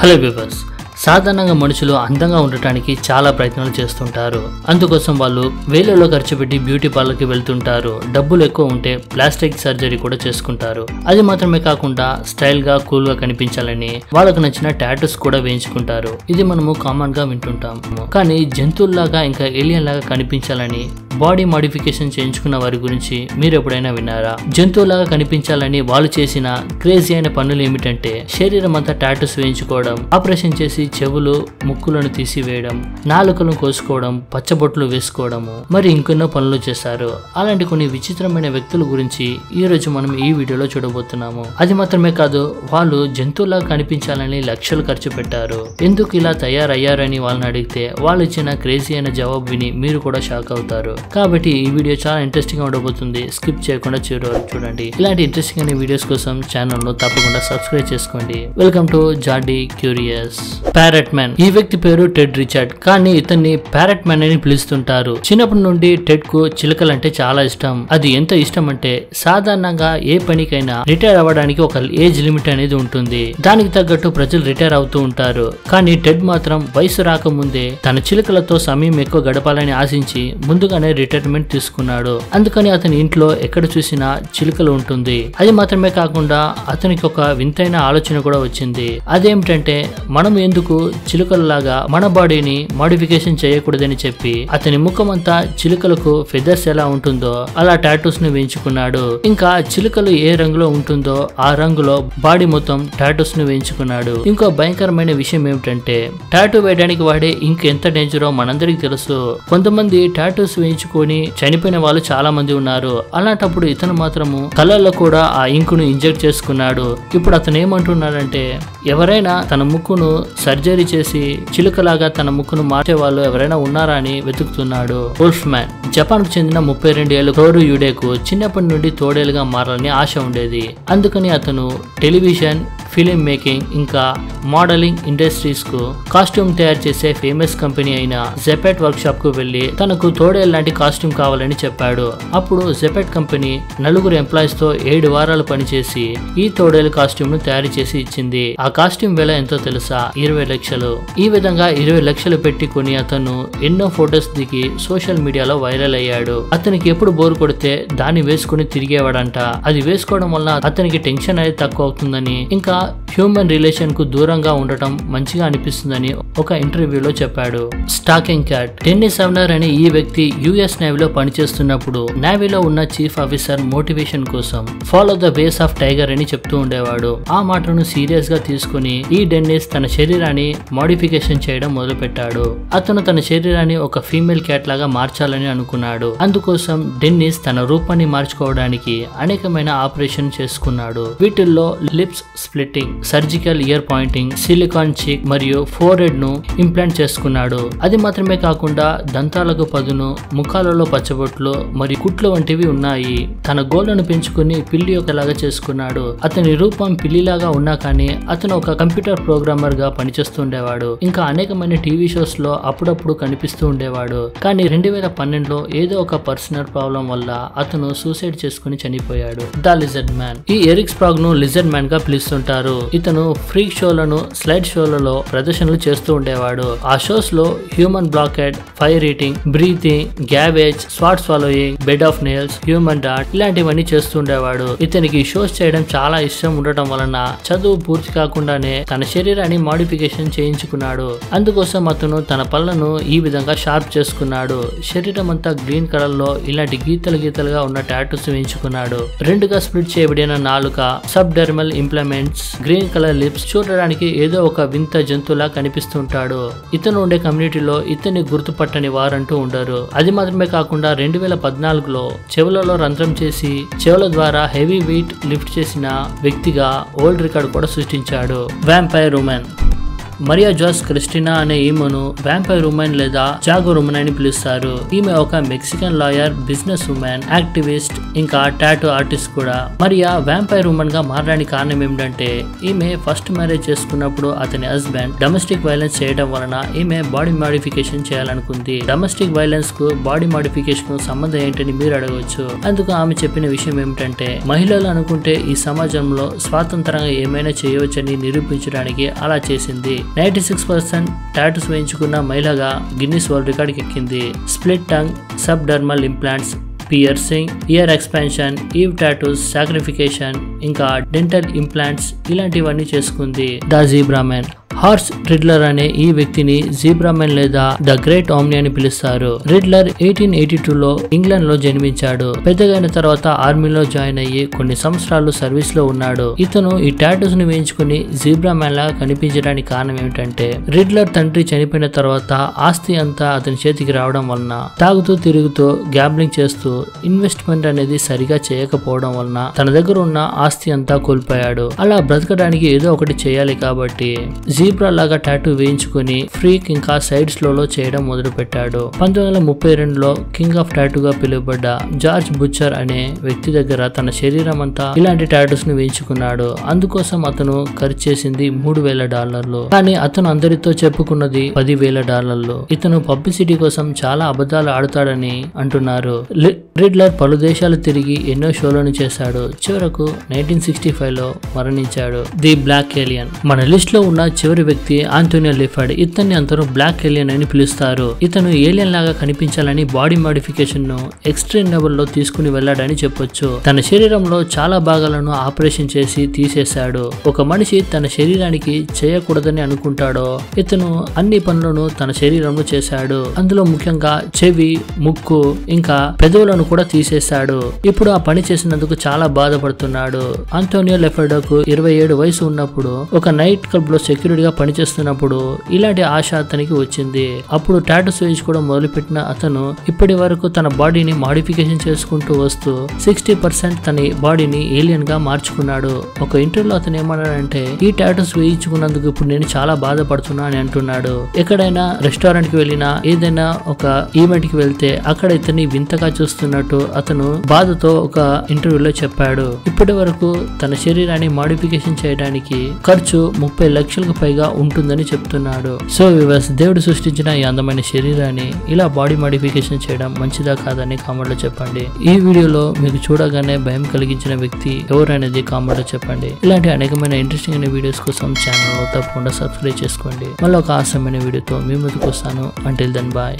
Hello viewers, సాధారణంగా మనుషులు అందంగా ఉండటానికి చాలా ప్రయత్నాలు చేస్తుంటారు. అందుకోసం వాళ్ళు వేలలో ఖర్చు పెట్టి బ్యూటీ పార్లర్కి వెళ్తుంటారు. డబ్బులు ఎక్కువ ఉంటే ప్లాస్టిక్ సర్జరీ కూడా చేసుకుంటారు. అది మాత్రమే కాకుండా స్టైల్గా కూల్గా కనిపించాలని వాళ్ళకు నచ్చిన టాటూస్ కూడా వేయించుకుంటారు. ఇది మనము కామన్గా వింటుంటాము. కానీ జంతువుల్లాగా ఇంకా ఏలియన్ లాగా కనిపించాలని బాడీ మాడిఫికేషన్ చేయించుకున్న వారి గురించి మీరు ఎప్పుడైనా విన్నారా? జంతువులాగా కనిపించాలని వాళ్ళు చేసిన క్రేజీ అయిన పనులు ఏమిటంటే శరీరం అంతా టాటూస్ వేయించుకోవడం, ఆపరేషన్ చేసి చెవులు ముక్కులను తీసివేయడం, నాలుకలను కోసుకోవడం, పచ్చబొట్లు వేసుకోవడము, మరి ఇంకెన్నో పనులు చేశారు. అలాంటి కొన్ని విచిత్రమైన వ్యక్తుల గురించి ఈ రోజు మనం ఈ వీడియోలో చూడబోతున్నాము. అది మాత్రమే కాదు, వాళ్ళు జంతువులాగా కనిపించాలని లక్షలు ఖర్చు పెట్టారు. ఎందుకు ఇలా తయారయ్యారని వాళ్ళని అడిగితే వాళ్ళు ఇచ్చిన క్రేజీ అయిన జవాబు విని మీరు కూడా షాక్ అవుతారు. కాబట్టి ఈ వీడియో చాలా ఇంట్రెస్టింగ్ గా ఉండబోతుంది. స్కిప్ చేయకుండా చివరి వరకు చూడండి. ఇలాంటి ఇంట్రెస్టింగ్ అయిన వీడియోస్ కోసం ఛానల్ ను తప్పకుండా సబ్స్క్రైబ్ చేసుకోండి. Welcome to Jordy curious. Parrot man. ఈ వ్యక్తి పేరు టెడ్ రిచర్డ్, కానీ ఇతన్ని ప్యారెట్ మ్యాన్ అని పిలుస్తుంటారు. చిన్నప్పటి నుండి టెడ్ కు చిలుకలంటే చాలా ఇష్టం. అది ఎంత ఇష్టం అంటే సాధారణంగా ఏ పనికైనా రిటైర్ అవ్వడానికి ఒక ఏజ్ లిమిట్ అనేది ఉంటుంది. దానికి తగ్గట్టు ప్రజలు రిటైర్ అవుతూ ఉంటారు. కానీ టెడ్ మాత్రం వయసు రాకముందే తన చిలుకలతో సమయం ఎక్కువ గడపాలని ఆశించి ముందుగానే రిటైర్మెంట్ తీసుకున్నాడు. అందుకని అతని ఇంట్లో ఎక్కడ చూసినా చిలుకలు ఉంటుంది. అది మాత్రమే కాకుండా అతనికి ఒక వింతైన ఆలోచన కూడా వచ్చింది. అదేమిటంటే మనం ఎందుకు చిలుకలలాగా మన బాడీని మోడిఫికేషన్ చేయకూడదని చెప్పి అతని ముఖం అంతా చిలుకలకు ఫెదర్స్ ఎలా ఉంటుందో అలా టాటూస్ ను వేయించుకున్నాడు. ఇంకా చిలుకలు ఏ రంగులో ఉంటుందో ఆ రంగులో బాడీ మొత్తం టాటూస్ ను వేయించుకున్నాడు. ఇంకో భయంకరమైన విషయం ఏమిటంటే టాటూ వేయడానికి వాడే ఇంక్ ఎంత డేంజరో మనందరికి తెలుసు. కొంతమంది టాటూస్ వేయించుకొని చనిపోయిన వాళ్ళు చాలా మంది ఉన్నారు. అలాంటప్పుడు ఇతను మాత్రము కళ్ళల్లో కూడా ఆ ఇంక్ ను ఇంజెక్ట్ చేసుకున్నాడు. ఇప్పుడు అతను ఏమంటున్నాడంటే ఎవరైనా తన ముక్కును సర్జరీ చేసి చిలుకలాగా తన ముక్కును మార్చే వాళ్ళు ఎవరైనా ఉన్నారా అని వెతుకుతున్నాడు. Wolf man. జపాన్ కు చెందిన 32 ఏళ్ల టోరు యుడేకు చిన్నప్పటి నుండి తోడేలుగా మారాలని ఆశ ఉండేది. అందుకని అతను టెలివిజన్, ఫిలిం మేకింగ్ ఇంకా మోడలింగ్ ఇండస్ట్రీస్ కు కాస్ట్యూమ్ తయారు చేసే ఫేమస్ కంపెనీ అయిన జెపెట్ వర్క్ షాప్ కు వెళ్లి తనకు తోడేలు లాంటి కాస్ట్యూమ్ కావాలని చెప్పాడు. అప్పుడు జెపెట్ కంపెనీ 4 ఎంప్లాయీస్ తో 7 వారాలు పనిచేసి ఈ తోడేలు కాస్ట్యూమ్ ను తయారు చేసి ఇచ్చింది. ఆ కాస్ట్యూమ్ వెల ఎంతో తెలుసా? 20 లక్షలు. ఈ విధంగా 20 లక్షలు పెట్టి కొని అతను ఎన్నో ఫొటోస్ దిగి సోషల్ మీడియాలో వైరల్ అయ్యాడు. అతనికి ఎప్పుడు బోర్ కొడితే దాన్ని వేసుకుని తిరిగేవాడంట. అది వేసుకోవడం వల్ల అతనికి టెన్షన్ అనేది తక్కువ అవుతుందని, ఇంకా హ్యూమన్ రిలేషన్ కు దూరంగా ఉండటం మంచిగా అనిపిస్తుందని ఒక ఇంటర్వ్యూలో చెప్పాడు. Stacking cat. డెన్నీ సవనర్ అనే ఈ వ్యక్తి యుఎస్ నేవీలో పనిచేస్తున్నప్పుడు నేవీలో ఉన్న చీఫ్ ఆఫీసర్ మోటివేషన్ కోసం follow the ways of tiger అని చెప్తూ ఉండేవాడు. ఆ మాటను సీరియస్ గా తీసుకుని ఈ డెన్నిస్ తన శరీరాన్ని మోడిఫికేషన్ చేయడం మొదలు పెట్టాడు. అతను తన శరీరాన్ని ఒక ఫీమేల్ క్యాట్ లాగా మార్చాలని అనుకున్నాడు. అందుకోసం డెన్నిస్ తన రూపాన్ని మార్చుకోవడానికి అనేకమైన ఆపరేషన్ చేసుకున్నాడు. వీటిల్లో lips splitting, surgical ear pointing, silicone cheek మరియు ఫోర్హెడ్ ను ఇంప్లాంట్ చేసుకున్నాడు. అది మాత్రమే కాకుండా దంతాలకు పదును, ముఖాలలో పచ్చబొట్లు మరియు కుట్లు వంటివి ఉన్నాయి. తన గోళ్లను పెంచుకుని పిల్లి ఒకలాగా చేసుకున్నాడు. అతని రూపం పిల్లిలాగా ఉన్నా కానీ అతను ఒక కంప్యూటర్ ప్రోగ్రామర్ గా పనిచేస్తుండేవాడు. ఇంకా అనేకమైన టీవీ షోస్ లో అప్పుడప్పుడు కనిపిస్తూ ఉండేవాడు. కానీ 2012లో ఏదో ఒక పర్సనల్ ప్రాబ్లం వల్ల అతను సూసైడ్ చేసుకుని చనిపోయాడు. The lizard man. ఈ ఎరిక్ స్ప్రాగ్ ను లిజర్డ్ మ్యాన్ గా పిలుస్తుంటారు. ఇతను ఫ్రీక్ షోలను, స్లైడ్ షోలలో ప్రదర్శనలు చేస్తూ ఉండేవాడు. ఆ షోస్ లో human blockhead, fire eating, breathing, gavage, sword swallowing, bed of nails, human డాట్ ఇలాంటివన్నీ చేస్తుండేవాడు. ఇతనికి షోస్ చేయడం చాలా ఇష్టం ఉండటం వలన చదువు పూర్తి కాకుండానే తన శరీరాన్ని మోడిఫికేషన్ చేయించుకున్నాడు. అందుకోసం అతను తన పళ్ళను ఈ విధంగా షార్ప్ చేసుకున్నాడు. శరీరం అంతా గ్రీన్ కలర్ లో ఇలాంటి గీతలుగా ఉన్న టాటూస్ వేయించుకున్నాడు. 2గా స్ప్లిట్ చేయబడిన నాలుక, sub dermal implants, green colour lips. చూడడానికి ఏదో ఒక వింత జంతువులా కనిపిస్తుంటాడు. ఇతను ఉండే కమ్యూనిటీలో ఇతన్ని గుర్తుపట్టని వారంటూ ఉండరు. అది మాత్రమే కాకుండా 2014లో చెవులలో రంధ్రం చేసి చెవుల ద్వారా హెవీ వెయిట్ లిఫ్ట్ చేసిన వ్యక్తిగా వరల్డ్ రికార్డ్ కూడా సృష్టించాడు. Vampire woman. Maria Jose Cristina అనే ఈమెను వ్యాంపైర్ ఉమెన్ లేదా జాగో ఉమెన్ అని పిలుస్తారు. ఈమె ఒక Mexican lawyer, business women, activist, ఇంకా టాటూ ఆర్టిస్ట్ కూడా. మరియా వ్యాంపైర్ ఉమెన్ గా మారడానికి కారణం ఏమిటంటే ఈమె ఫస్ట్ మ్యారేజ్ చేసుకున్నప్పుడు అతని హస్బెండ్ డొమెస్టిక్ వైలెన్స్ చేయడం వలన ఈమె బాడీ మాడిఫికేషన్ చేయాలనుకుంది. డొమెస్టిక్ వైలెన్స్ కు బాడీ మాడిఫికేషన్ కు సంబంధం ఏంటని మీరు అడగవచ్చు. అందుకు ఆమె చెప్పిన విషయం ఏమిటంటే మహిళలు అనుకుంటే ఈ సమాజంలో స్వాతంత్రంగా ఏమైనా చేయవచ్చని నిరూపించడానికి అలా చేసింది. 96% టాటూస్ వేయించుకున్న మహిళగా గిన్నిస్ వరల్డ్ రికార్డ్ ఎక్కింది. Split tongue, sub dermal implants, piercing, ear expansion, eye tattoos, scarification, ఇంకా డెంటల్ ఇంప్లాంట్స్ ఇలాంటివన్నీ చేసుకుంది. The zebra man. Horace Ridler అనే ఈ వ్యక్తిని జీబ్రా మ్యాన్ లేదా ద గ్రేట్ ఆమ్ని అని పిలుస్తారు. రిడ్లర్ 1882లో ఇంగ్లాండ్ లో జన్మించాడు. పెద్దగైన తర్వాత ఆర్మీలో జాయిన్ అయ్యి కొన్ని సంవత్సరాలు సర్వీస్ లో ఉన్నాడు. ఇతను ఈ టాటూస్ ని వేయించుకుని జీబ్రా మ్యాన్ లా కనిపించడానికి కారణం ఏమిటంటే రిడ్లర్ తండ్రి చనిపోయిన తర్వాత ఆస్తి అంతా అతని చేతికి రావడం వలన తాగుతూ తిరుగుతూ గ్యాంబ్లింగ్ చేస్తూ ఇన్వెస్ట్మెంట్ అనేది సరిగా చేయకపోవడం వలన తన దగ్గర ఉన్న ఆస్తి అంతా కోల్పోయాడు. అలా బ్రతకడానికి ఏదో ఒకటి చేయాలి కాబట్టి జీబ్రా లాగా టాటూ వేయించుకుని ఫ్రీక్ ఇంకా సైడ్స్ లో చేయడం మొదలు పెట్టాడు. 1932లో కింగ్ ఆఫ్ టాటూగా పిలువబడ్డ జార్జ్ బుచ్చర్ అనే వ్యక్తి దగ్గర తన శరీరం అంతా ఇలాంటి టాటూస్ ని వేయించుకున్నాడు. అందుకోసం అతను ఖర్చు చేసింది $3,000. కానీ అతను అందరితో చెప్పుకున్నది $10,000. ఇతను పబ్లిసిటీ కోసం చాలా అబద్ధాలు ఆడుతాడని అంటున్నారు. రిడ్లర్ పలు దేశాలు తిరిగి ఎన్నో షోలను చేశాడు. చివరకు 1965లో మరణించాడు. The black alien. మన లిస్ట్ లో ఉన్న చివరి వ్యక్తి ఆంటోనియో లిఫర్డ్. ఇతన్ని అందరూ బ్లాక్ ఏలియన్ అని పిలుస్తారు. ఇతను ఏలియన్ లాగా కనిపించాలని బాడీ మాడిఫికేషన్ ను ఎక్స్ట్రీమ్ లెవెల్ లో తీసుకుని వెళ్లాడని చెప్పొచ్చు. తన శరీరంలో చాలా భాగాలను ఆపరేషన్ చేసి తీసేశాడు. ఒక మనిషి తన శరీరానికి చేయకూడదని అనుకుంటాడో ఇతను అన్ని పనులను తన శరీరంలో చేశాడు. అందులో ముఖ్యంగా చెవి, ముక్కు, ఇంకా పెదవులను కూడా తీసేశాడు. ఇప్పుడు ఆ పని చేసినందుకు చాలా బాధపడుతున్నాడు. ఆంటోనియో లిఫర్డ్కు 27 వయసు ఉన్నప్పుడు ఒక నైట్ క్లబ్ లో సెక్యూరిటీగా పనిచేస్తున్నప్పుడు ఇలాంటి ఆశ అతనికి వచ్చింది. అప్పుడు టాటూస్ వేయించుకోవడం మొదలుపెట్టిన అతను ఇప్పటి వరకు తన బాడీని మాడిఫికేషన్ చేసుకుంటూ వస్తూ 60% తన బాడీని ఏలియన్ గా మార్చుకున్నాడు. ఒక ఇంటర్వ్యూలో అతను ఏమన్నాడంటే ఈ టాటూస్ వేయించుకున్నందుకు ఇప్పుడు నేను చాలా బాధపడుతున్నా అని అంటున్నాడు. ఎక్కడైనా రెస్టారెంట్ కి వెళ్ళినా ఏదైనా ఒక ఈవెంట్ కి వెళ్తే అక్కడ ఇతన్ని వింతగా చూస్తున్నట్టు అతను బాధతో ఒక ఇంటర్వ్యూలో చెప్పాడు. ఇప్పటి వరకు తన శరీరాన్ని మాడిఫికేషన్ చేయడానికి ఖర్చు 30 లక్షలకు పైగా ఉంటుందని చెప్తున్నాడు. సో వివర్స్, దేవుడు సృష్టించిన ఈ అందమైన శరీరాన్ని ఇలా బాడీ మాడిఫికేషన్ చేయడం మంచిదా కాదని కామెంట్ లో చెప్పండి. ఈ వీడియోలో మీకు చూడగానే భయం కలిగించిన వ్యక్తి ఎవరనేది కామెంట్ లో చెప్పండి. ఇలాంటి అనేకమైన ఇంట్రెస్టింగ్ అయిన వీడియోస్ కోసం ఛానల్ తప్పకుండా సబ్స్క్రైబ్ చేసుకోండి. మళ్ళీ ఒక ఆసమైన వీడియోతో మీ ముందుకు వస్తాను. Until then bye.